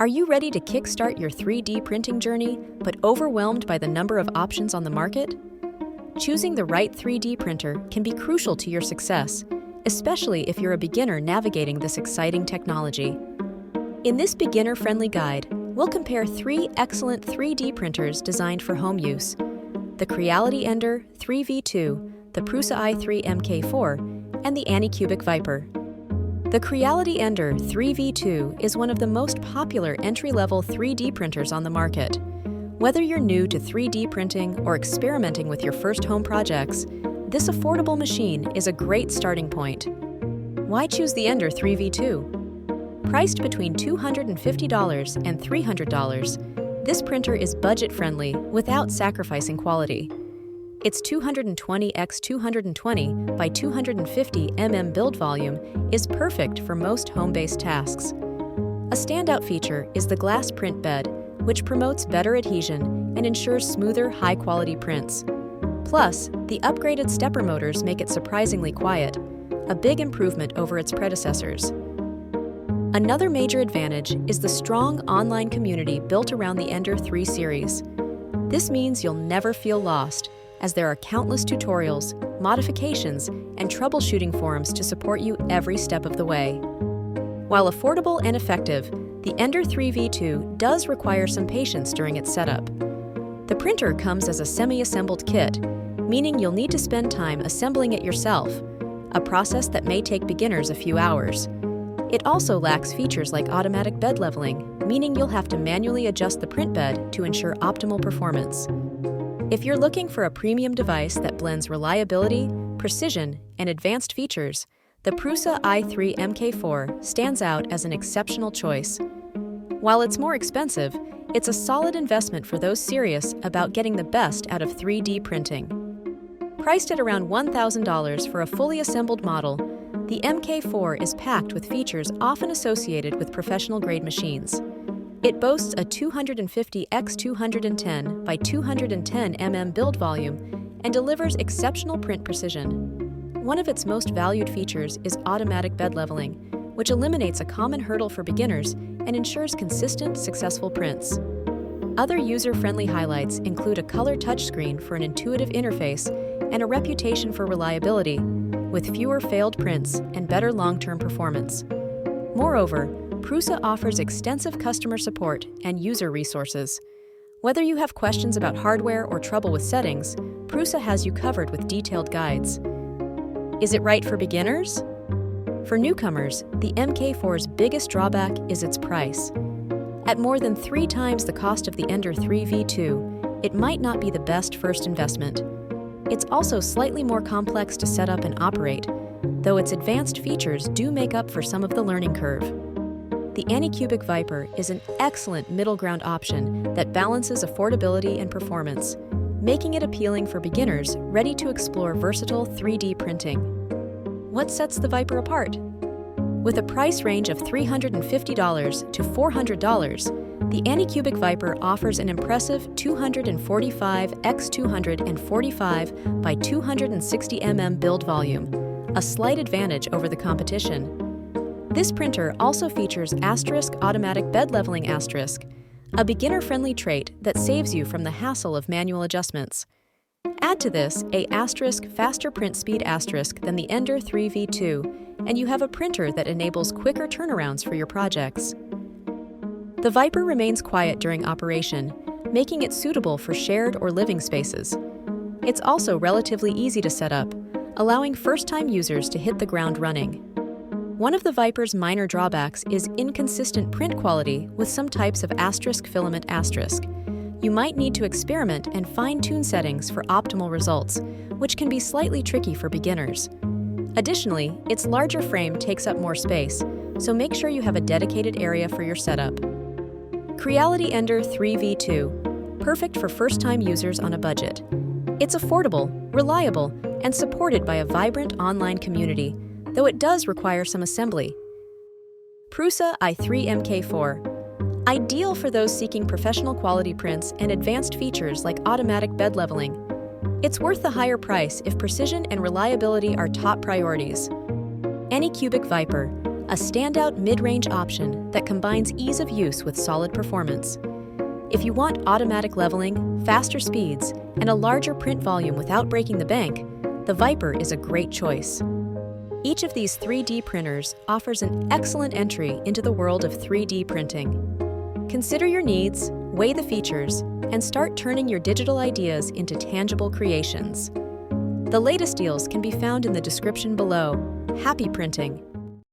Are you ready to kickstart your 3D printing journey, but overwhelmed by the number of options on the market? Choosing the right 3D printer can be crucial to your success, especially if you're a beginner navigating this exciting technology. In this beginner-friendly guide, we'll compare 3 excellent 3D printers designed for home use: the Creality Ender 3v2, the Prusa i3 MK4, and the Anycubic Vyper. The Creality Ender 3v2 is one of the most popular entry-level 3D printers on the market. Whether you're new to 3D printing or experimenting with your first home projects, this affordable machine is a great starting point. Why choose the Ender 3v2? Priced between $250 and $300, this printer is budget-friendly without sacrificing quality. Its 220 x 220 by 250 mm build volume is perfect for most home-based tasks. A standout feature is the glass print bed, which promotes better adhesion and ensures smoother, high-quality prints. Plus, the upgraded stepper motors make it surprisingly quiet, a big improvement over its predecessors. Another major advantage is the strong online community built around the Ender 3 series. This means you'll never feel lost, as there are countless tutorials, modifications, and troubleshooting forums to support you every step of the way. While affordable and effective, the Ender 3v2 does require some patience during its setup. The printer comes as a semi-assembled kit, meaning you'll need to spend time assembling it yourself, a process that may take beginners a few hours. It also lacks features like automatic bed leveling, meaning you'll have to manually adjust the print bed to ensure optimal performance. If you're looking for a premium device that blends reliability, precision, and advanced features, the Prusa i3 MK4 stands out as an exceptional choice. While it's more expensive, it's a solid investment for those serious about getting the best out of 3D printing. Priced at around $1,000 for a fully assembled model, the MK4 is packed with features often associated with professional-grade machines. It boasts a 250 x 210 by 210 mm build volume and delivers exceptional print precision. One of its most valued features is automatic bed leveling, which eliminates a common hurdle for beginners and ensures consistent, successful prints. Other user-friendly highlights include a color touchscreen for an intuitive interface and a reputation for reliability, with fewer failed prints and better long-term performance. Moreover, Prusa offers extensive customer support and user resources. Whether you have questions about hardware or trouble with settings, Prusa has you covered with detailed guides. Is it right for beginners? For newcomers, the MK4's biggest drawback is its price. At more than 3 times the cost of the Ender 3v2, it might not be the best first investment. It's also slightly more complex to set up and operate, though its advanced features do make up for some of the learning curve. The Anycubic Vyper is an excellent middle ground option that balances affordability and performance, making it appealing for beginners ready to explore versatile 3D printing. What sets the Vyper apart? With a price range of $350 to $400, the Anycubic Vyper offers an impressive 245 x 245 by 260 mm build volume, a slight advantage over the competition. This printer also features automatic bed leveling, a beginner-friendly trait that saves you from the hassle of manual adjustments. Add to this a faster print speed than the Ender 3v2, and you have a printer that enables quicker turnarounds for your projects. The Vyper remains quiet during operation, making it suitable for shared or living spaces. It's also relatively easy to set up, allowing first-time users to hit the ground running. One of the Vyper's minor drawbacks is inconsistent print quality with some types of filament. You might need to experiment and fine-tune settings for optimal results, which can be slightly tricky for beginners. Additionally, its larger frame takes up more space, so make sure you have a dedicated area for your setup. Creality Ender 3v2, perfect for first-time users on a budget. It's affordable, reliable, and supported by a vibrant online community, though it does require some assembly. Prusa i3 MK4, ideal for those seeking professional quality prints and advanced features like automatic bed leveling. It's worth the higher price if precision and reliability are top priorities. Anycubic Vyper, a standout mid-range option that combines ease of use with solid performance. If you want automatic leveling, faster speeds, and a larger print volume without breaking the bank, the Vyper is a great choice. Each of these 3D printers offers an excellent entry into the world of 3D printing. Consider your needs, weigh the features, and start turning your digital ideas into tangible creations. The latest deals can be found in the description below. Happy printing!